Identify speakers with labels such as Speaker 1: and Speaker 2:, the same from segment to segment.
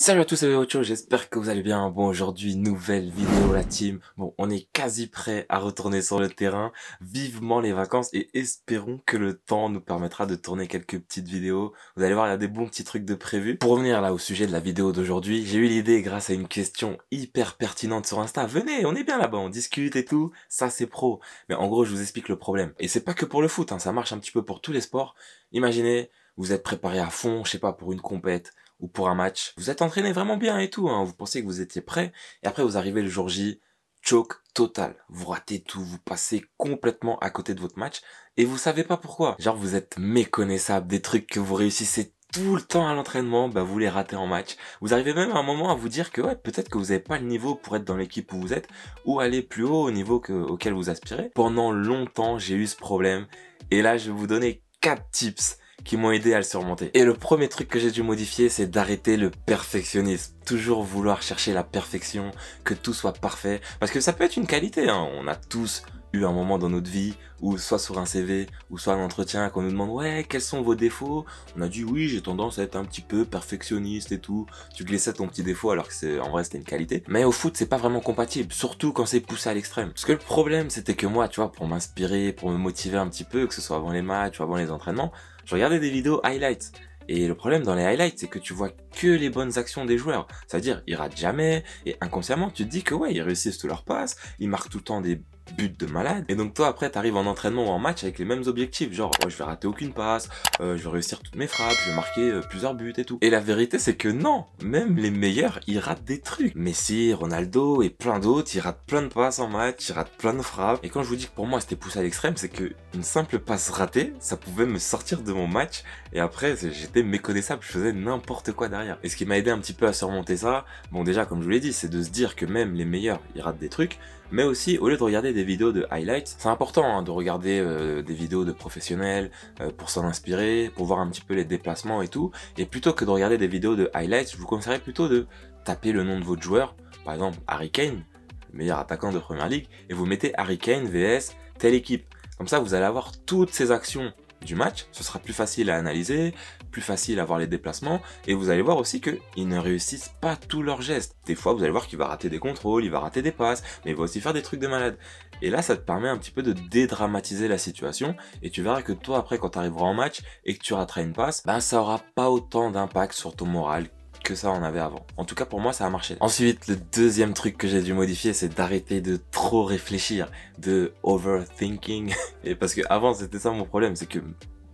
Speaker 1: Salut à tous, c'est Ocho, j'espère que vous allez bien. Bon, aujourd'hui, nouvelle vidéo la team. Bon, on est quasi prêt à retourner sur le terrain. Vivement les vacances et espérons que le temps nous permettra de tourner quelques petites vidéos. Vous allez voir, il y a des bons petits trucs de prévus. Pour revenir là au sujet de la vidéo d'aujourd'hui, j'ai eu l'idée grâce à une question hyper pertinente sur Insta. Venez, on est bien là-bas, on discute et tout. Ça, c'est pro. Mais en gros, je vous explique le problème. Et c'est pas que pour le foot, hein, ça marche un petit peu pour tous les sports. Imaginez, vous êtes préparé à fond, je sais pas, pour une compète ou pour un match. Vous êtes entraîné vraiment bien et tout, hein. Vous pensez que vous étiez prêt, et après vous arrivez le jour J, choke total. Vous ratez tout, vous passez complètement à côté de votre match, et vous savez pas pourquoi. Genre vous êtes méconnaissable, des trucs que vous réussissez tout le temps à l'entraînement, bah vous les ratez en match. Vous arrivez même à un moment à vous dire que ouais, peut-être que vous n'avez pas le niveau pour être dans l'équipe où vous êtes, ou aller plus haut au niveau auquel vous aspirez. Pendant longtemps, j'ai eu ce problème, et là je vais vous donner 4 tips qui m'ont aidé à le surmonter. Et le premier truc que j'ai dû modifier, c'est d'arrêter le perfectionnisme. Toujours vouloir chercher la perfection, que tout soit parfait. Parce que ça peut être une qualité, hein. On a tous eu un moment dans notre vie où soit sur un CV ou soit un entretien qu'on nous demande ouais quels sont vos défauts, on a dit oui j'ai tendance à être un petit peu perfectionniste et tout, tu glissais ton petit défaut alors que c'est en vrai c'était une qualité, mais au foot c'est pas vraiment compatible, surtout quand c'est poussé à l'extrême. Parce que le problème c'était que moi tu vois, pour m'inspirer, pour me motiver un petit peu, que ce soit avant les matchs ou avant les entraînements, je regardais des vidéos highlights. Et le problème dans les highlights, c'est que tu vois que les bonnes actions des joueurs. C'est-à-dire, ils ratent jamais, et inconsciemment, tu te dis que ouais, ils réussissent tous leurs passes, ils marquent tout le temps des buts de malade. Et donc toi, après, t'arrives en entraînement ou en match avec les mêmes objectifs. Genre, oh, je vais rater aucune passe, je vais réussir toutes mes frappes, je vais marquer plusieurs buts et tout. Et la vérité, c'est que non, même les meilleurs, ils ratent des trucs. Messi, Ronaldo et plein d'autres, ils ratent plein de passes en match, ils ratent plein de frappes. Et quand je vous dis que pour moi, c'était poussé à l'extrême, c'est que une simple passe ratée, ça pouvait me sortir de mon match. Et après, j'étais méconnaissable, je faisais n'importe quoi derrière. Et ce qui m'a aidé un petit peu à surmonter ça, bon déjà, comme je vous l'ai dit, c'est de se dire que même les meilleurs, ils ratent des trucs. Mais aussi, au lieu de regarder des vidéos de highlights, c'est important hein, de regarder des vidéos de professionnels pour s'en inspirer, pour voir un petit peu les déplacements et tout. Et plutôt que de regarder des vidéos de highlights, je vous conseillerais plutôt de taper le nom de votre joueur, par exemple Harry Kane, le meilleur attaquant de Première Ligue, et vous mettez Harry Kane vs telle équipe. Comme ça, vous allez avoir toutes ces actions du match, ce sera plus facile à analyser, plus facile à voir les déplacements, et vous allez voir aussi qu'ils ne réussissent pas tous leurs gestes. Des fois, vous allez voir qu'il va rater des contrôles, il va rater des passes, mais il va aussi faire des trucs de malade. Et là, ça te permet un petit peu de dédramatiser la situation, et tu verras que toi, après, quand tu arriveras en match, et que tu rateras une passe, ben ça aura pas autant d'impact sur ton moral que ça en avait avant. En tout cas pour moi ça a marché. Ensuite le deuxième truc que j'ai dû modifier, c'est d'arrêter de trop réfléchir, de overthinking. Et parce que avant c'était ça mon problème, c'est que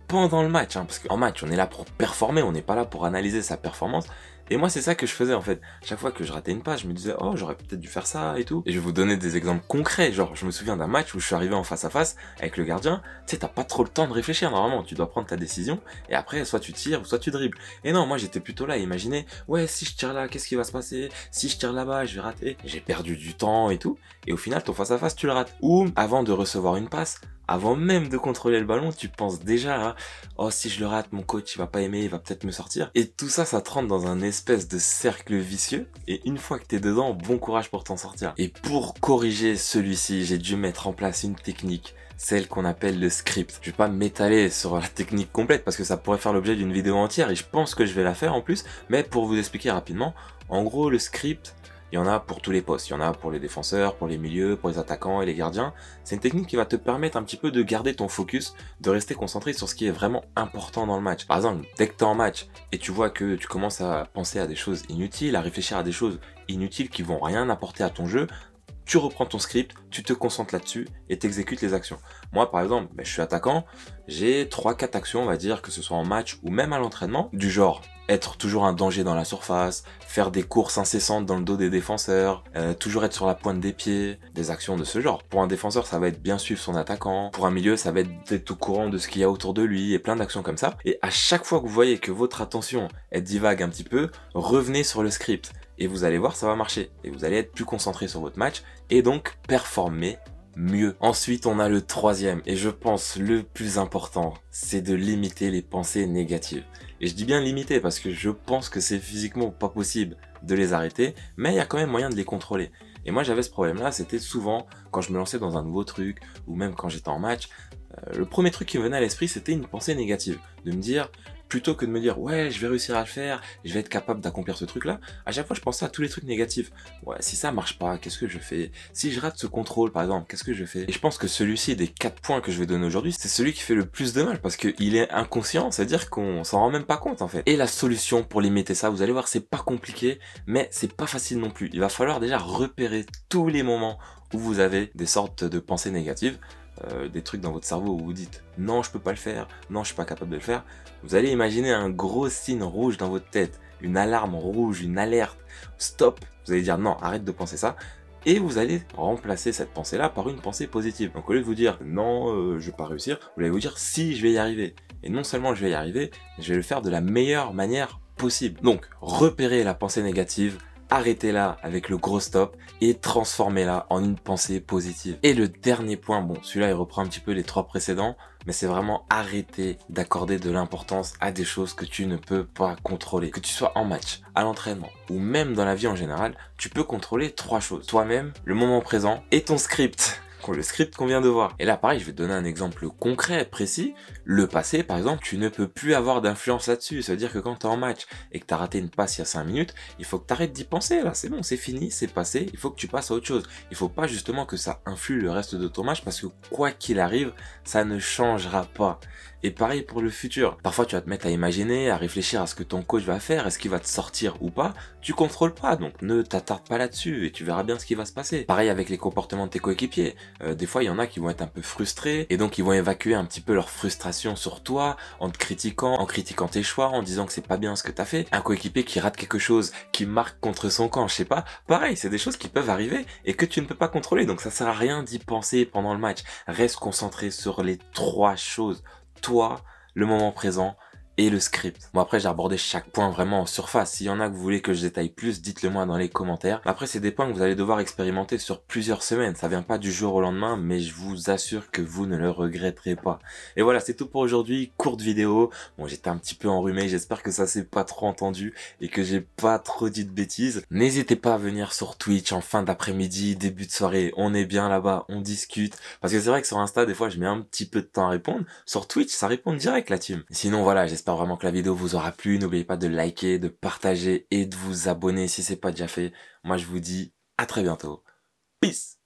Speaker 1: pendant le match, hein, parce qu'en match on est là pour performer, on n'est pas là pour analyser sa performance. Et moi c'est ça que je faisais en fait. Chaque fois que je ratais une passe, je me disais oh j'aurais peut-être dû faire ça et tout. Et je vais vous donner des exemples concrets, genre je me souviens d'un match où je suis arrivé en face à face avec le gardien. Tu sais t'as pas trop le temps de réfléchir normalement, tu dois prendre ta décision et après soit tu tires ou soit tu dribbles. Et non, moi j'étais plutôt là, imaginez, ouais si je tire là, qu'est-ce qui va se passer? Si je tire là-bas, je vais rater. J'ai perdu du temps et tout. Et au final ton face à face tu le rates. Ou avant de recevoir une passe, avant même de contrôler le ballon, tu penses déjà à oh si je le rate, mon coach il va pas aimer, il va peut-être me sortir. Et tout ça, ça te rentre dans un espèce de cercle vicieux. Et une fois que t'es dedans, bon courage pour t'en sortir. Et pour corriger celui-ci, j'ai dû mettre en place une technique, celle qu'on appelle le script. Je vais pas m'étaler sur la technique complète parce que ça pourrait faire l'objet d'une vidéo entière et je pense que je vais la faire en plus. Mais pour vous expliquer rapidement, en gros le script, il y en a pour tous les postes, il y en a pour les défenseurs, pour les milieux, pour les attaquants et les gardiens. C'est une technique qui va te permettre un petit peu de garder ton focus, de rester concentré sur ce qui est vraiment important dans le match. Par exemple, dès que tu es en match et tu vois que tu commences à penser à des choses inutiles, à réfléchir à des choses inutiles qui vont rien apporter à ton jeu, tu reprends ton script, tu te concentres là-dessus et t'exécutes les actions. Moi, par exemple, je suis attaquant, j'ai 3-4 actions, on va dire, que ce soit en match ou même à l'entraînement, du genre être toujours un danger dans la surface, faire des courses incessantes dans le dos des défenseurs, toujours être sur la pointe des pieds, des actions de ce genre. Pour un défenseur, ça va être bien suivre son attaquant. Pour un milieu, ça va être d'être au courant de ce qu'il y a autour de lui et plein d'actions comme ça. Et à chaque fois que vous voyez que votre attention, elle divague un petit peu, revenez sur le script. Et vous allez voir, ça va marcher. Et vous allez être plus concentré sur votre match et donc performer mieux. Ensuite, on a le troisième et je pense le plus important, c'est de limiter les pensées négatives. Et je dis bien limiter parce que je pense que c'est physiquement pas possible de les arrêter, mais il y a quand même moyen de les contrôler. Et moi j'avais ce problème-là, c'était souvent quand je me lançais dans un nouveau truc ou même quand j'étais en match, le premier truc qui me venait à l'esprit c'était une pensée négative, de me dire plutôt que de me dire ouais je vais réussir à le faire, je vais être capable d'accomplir ce truc là, à chaque fois je pensais à tous les trucs négatifs. Ouais, si ça marche pas, qu'est-ce que je fais? Si je rate ce contrôle par exemple, qu'est-ce que je fais? Et je pense que celui-ci des 4 points que je vais donner aujourd'hui, c'est celui qui fait le plus de mal parce qu'il est inconscient, c'est-à-dire qu'on s'en rend même pas compte en fait. Et la solution pour limiter ça, vous allez voir, c'est pas compliqué, mais c'est pas facile non plus. Il va falloir déjà repérer tous les moments où vous avez des sortes de pensées négatives, des trucs dans votre cerveau où vous dites non je peux pas le faire, non je suis pas capable de le faire. Vous allez imaginer un gros signe rouge dans votre tête, une alarme rouge, une alerte, stop. Vous allez dire non, arrête de penser ça. Et vous allez remplacer cette pensée-là par une pensée positive. Donc au lieu de vous dire non, je vais pas réussir, vous allez vous dire si je vais y arriver. Et non seulement je vais y arriver, je vais le faire de la meilleure manière possible. Donc repérez la pensée négative, arrêtez-la avec le gros stop et transformez-la en une pensée positive. Et le dernier point, bon celui-là il reprend un petit peu les 3 précédents, mais c'est vraiment arrêter d'accorder de l'importance à des choses que tu ne peux pas contrôler. Que tu sois en match, à l'entraînement ou même dans la vie en général, tu peux contrôler 3 choses. Toi-même, le moment présent et ton script. Le script qu'on vient de voir. Et là, pareil, je vais te donner un exemple concret, précis. Le passé, par exemple, tu ne peux plus avoir d'influence là-dessus. Ça veut dire que quand tu es en match et que tu as raté une passe il y a 5 minutes, il faut que tu arrêtes d'y penser. Là, c'est bon, c'est fini, c'est passé. Il faut que tu passes à autre chose. Il faut pas justement que ça influe le reste de ton match parce que quoi qu'il arrive, ça ne changera pas. Et pareil pour le futur. Parfois, tu vas te mettre à imaginer, à réfléchir à ce que ton coach va faire, est-ce qu'il va te sortir ou pas. Tu contrôles pas, donc ne t'attarde pas là-dessus et tu verras bien ce qui va se passer. Pareil avec les comportements de tes coéquipiers. Des fois, il y en a qui vont être un peu frustrés et donc ils vont évacuer un petit peu leur frustration sur toi en te critiquant, en critiquant tes choix, en disant que c'est pas bien ce que t'as fait. Un coéquipier qui rate quelque chose, qui marque contre son camp, je sais pas. Pareil, c'est des choses qui peuvent arriver et que tu ne peux pas contrôler. Donc ça sert à rien d'y penser pendant le match. Reste concentré sur les 3 choses. Toi, le moment présent et le script. Bon après j'ai abordé chaque point vraiment en surface. S'il y en a que vous voulez que je détaille plus, dites-le moi dans les commentaires. Après c'est des points que vous allez devoir expérimenter sur plusieurs semaines. Ça vient pas du jour au lendemain, mais je vous assure que vous ne le regretterez pas. Et voilà, c'est tout pour aujourd'hui. Courte vidéo. Bon j'étais un petit peu enrhumé, j'espère que ça s'est pas trop entendu et que j'ai pas trop dit de bêtises. N'hésitez pas à venir sur Twitch en fin d'après-midi, début de soirée. On est bien là-bas, on discute. Parce que c'est vrai que sur Insta, des fois je mets un petit peu de temps à répondre. Sur Twitch, ça répond direct la team. Sinon voilà, j'espère vraiment que la vidéo vous aura plu. N'oubliez pas de liker, de partager et de vous abonner si c'est pas déjà fait. Moi je vous dis à très bientôt. Peace!